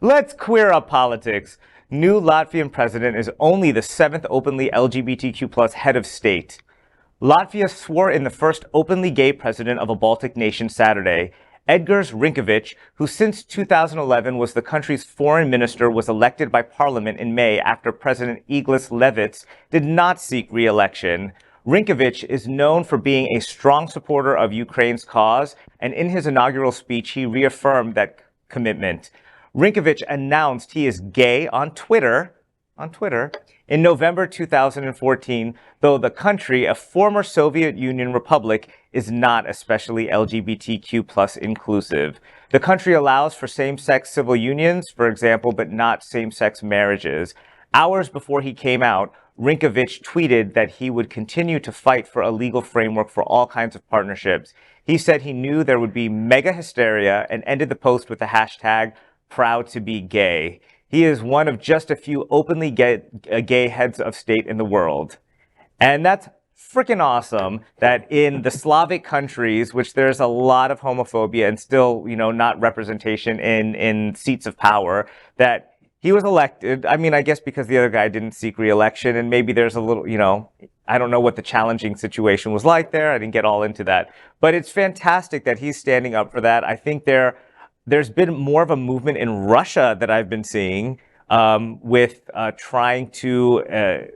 Let's queer up politics. New Latvian president is only the 7th openly LGBTQ plus head of state. Latvia swore in the first openly gay president of a Baltic nation Saturday. Edgars, who since 2011 was the country's foreign minister, was elected by parliament in May after President Eglis Levits did not seek re-election. Rinkovic is known for being a strong supporter of Ukraine's cause, and in his inaugural speech, he reaffirmed that commitment. Rinkovic announced he is gay on Twitter in November 2014, though the country, a former Soviet Union republic, is not especially LGBTQ plus inclusive. The country allows for same-sex civil unions, for example, but not same-sex marriages. Hours before he came out, Rinkovic tweeted that he would continue to fight for a legal framework for all kinds of partnerships. He said he knew there would be mega hysteria and ended the post with the hashtag #ProudToBeGay. He is one of just a few openly gay heads of state in the world. And that's freaking awesome that in the Slavic countries, which there's a lot of homophobia and still, not representation in seats of power, that he was elected. I mean, I guess because the other guy didn't seek re-election, and maybe there's a little, I don't know what the challenging situation was like there. I didn't get all into that. But it's fantastic that he's standing up for that. I think there's been more of a movement in Russia that I've been seeing with trying to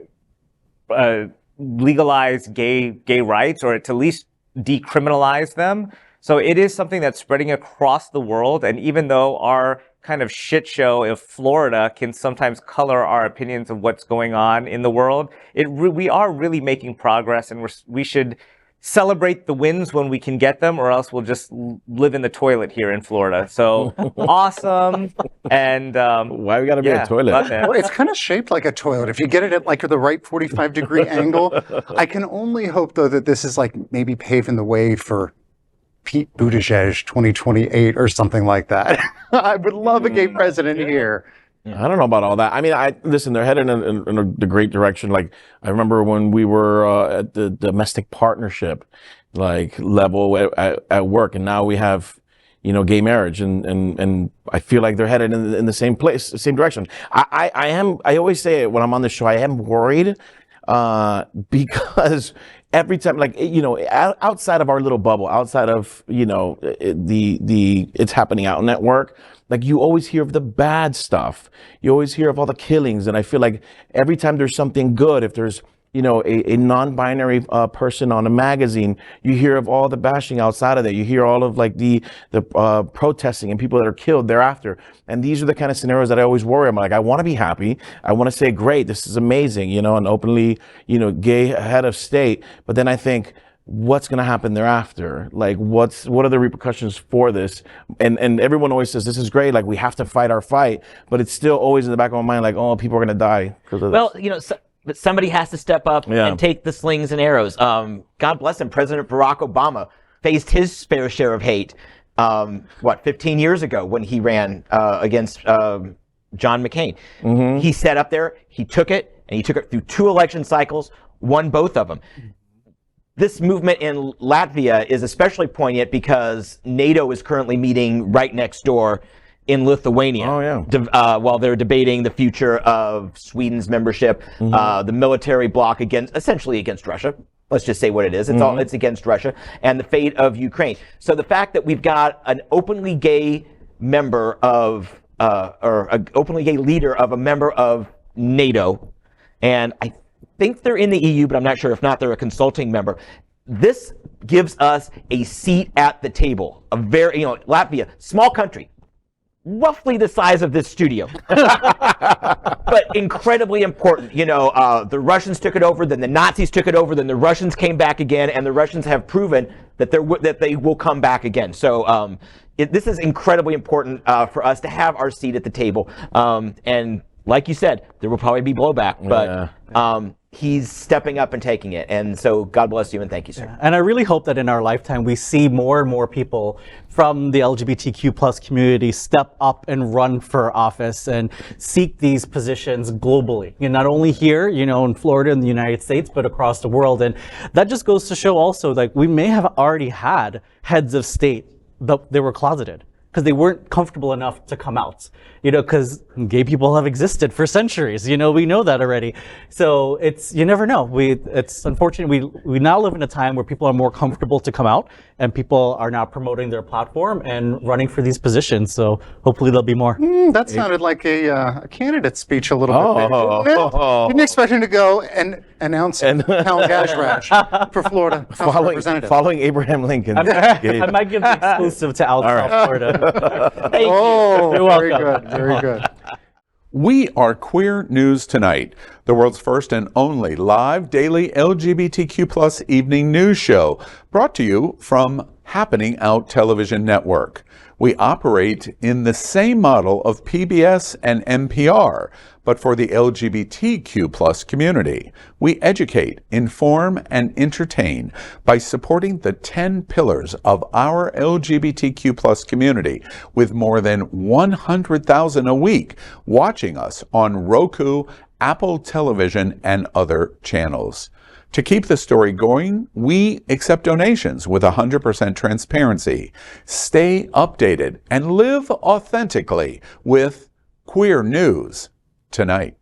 legalize gay rights, or to at least decriminalize them. So it is something that's spreading across the world. And even though our kind of shit show of Florida can sometimes color our opinions of what's going on in the world, we are really making progress, and we should celebrate the wins when we can get them, or else we'll just live in the toilet here in Florida. So awesome. And why we gotta be a toilet? Well, it's kind of shaped like a toilet. If you get it at like the right 45-degree angle. I can only hope, though, that this is like maybe paving the way for Pete Buttigieg 2028 or something like that. I would love a gay president here. I don't know about all that. I mean, listen, they're headed in the great direction. Like, I remember when we were at the domestic partnership, like, level at work, and now we have, gay marriage, and I feel like they're headed in the same place, the same direction. I always say it when I'm on the show, I am worried, because every time, like, outside of our little bubble, outside of, it's happening out in work, like, you always hear of the bad stuff. You always hear of all the killings. And I feel like every time there's something good, if there's, a non-binary person on a magazine, you hear of all the bashing outside of that. You hear all of like the protesting and people that are killed thereafter. And these are the kind of scenarios that I always worry. I'm like, I want to be happy. I want to say, great, this is amazing, an openly, gay head of state. But then I think, what's going to happen thereafter? Like, what are the repercussions for this? And everyone always says, this is great. Like, we have to fight our fight, but it's still always in the back of my mind, like, oh, people are going to die because of this. But somebody has to step up and take the slings and arrows. God bless him. President Barack Obama faced his fair share of hate, 15 years ago when he ran against John McCain. Mm-hmm. He sat up there, he took it, and he took it through 2 election cycles, won both of them. This movement in Latvia is especially poignant because NATO is currently meeting right next door in Lithuania. Oh, yeah. While they're debating the future of Sweden's membership, the military bloc essentially against Russia. Let's just say what it is. It's against Russia, and the fate of Ukraine. So the fact that we've got an openly gay member of, or an openly gay leader of a member of NATO, and I think they're in the EU, but I'm not sure. If not, they're a consulting member. This gives us a seat at the table. Latvia, small country, roughly the size of this studio, but incredibly important. The Russians took it over, then the Nazis took it over, then the Russians came back again, and the Russians have proven that they will come back again. So this is incredibly important for us to have our seat at the table. And like you said, there will probably be blowback, but he's stepping up and taking it. And so God bless you and thank you, sir. Yeah. And I really hope that in our lifetime, we see more and more people from the LGBTQ plus community step up and run for office and seek these positions globally. Not only here, in Florida and the United States, but across the world. And that just goes to show also, like, we may have already had heads of state that they were closeted. because they weren't comfortable enough to come out, because gay people have existed for centuries. We know that already. So you never know. It's unfortunate. We now live in a time where people are more comfortable to come out, and people are now promoting their platform and running for these positions. So hopefully there'll be more. That sounded like a candidate speech a little bit. There. Didn't expect him to go and announce Count Gajraj for Florida House of Representatives. Following Abraham Lincoln. I might give the exclusive to South Florida. Thank you. You're very welcome. good, very good. We are Queer News Tonight, the world's first and only live daily LGBTQ plus evening news show, brought to you from Happening Out Television Network. We operate in the same model of PBS and NPR, but for the LGBTQ plus community. We educate, inform, and entertain by supporting the 10 pillars of our LGBTQ plus community, with more than 100,000 a week watching us on Roku, Apple Television, and other channels. To keep the story going, we accept donations with 100% transparency. Stay updated and live authentically with Queer News Tonight.